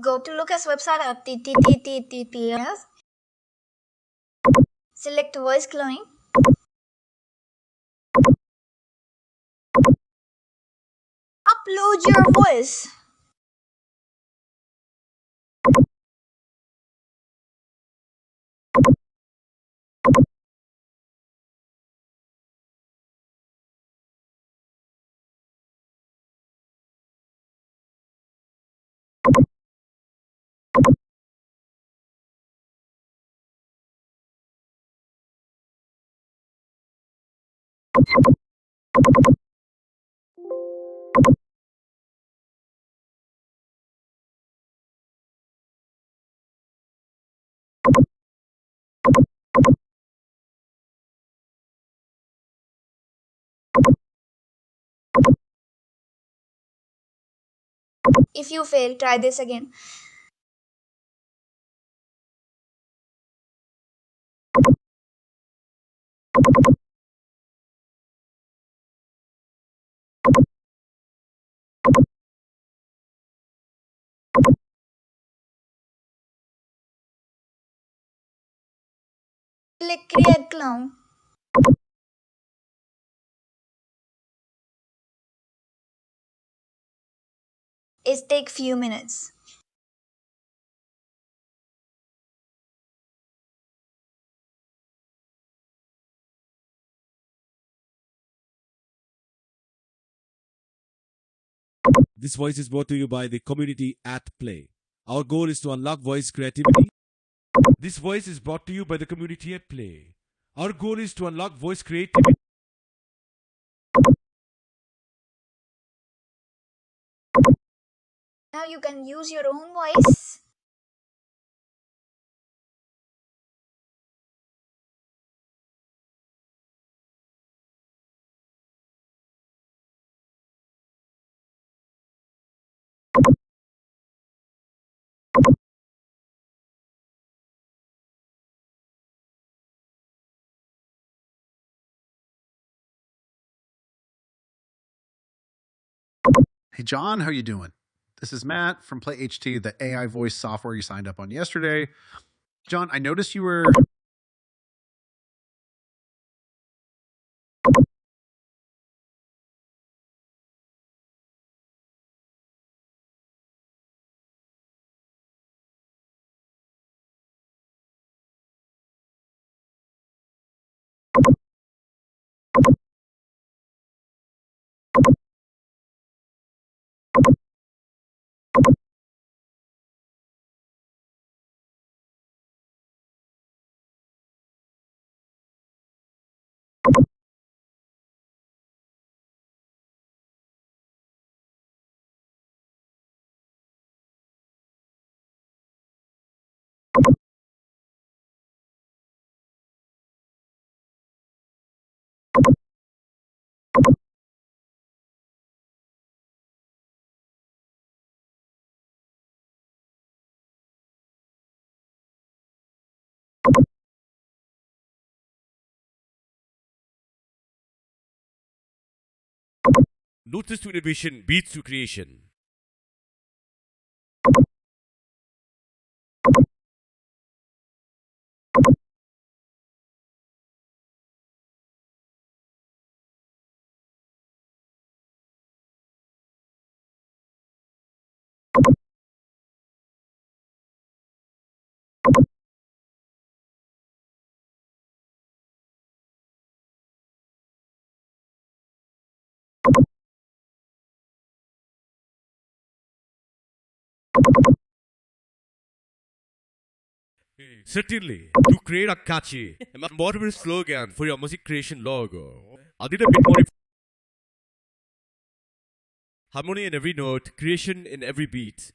Go to Lucas website at https. Select voice cloning. Upload your voice. If you fail, try this again. Click create clone. It takes few minutes. This voice is brought to you by the community at Play. Our goal is to unlock voice creativity. This voice is brought to you by the community at Play. Our goal is to unlock voice creativity. Now you can use your own voice. Hey, John, how you doing? This is Matt from Play HT, the AI voice software you signed up on yesterday. John, I noticed you were... Notice to innovation beats to creation. Certainly, to create a catchy, memorable slogan for your music creation logo, I did a bit more harmony in every note, creation in every beat.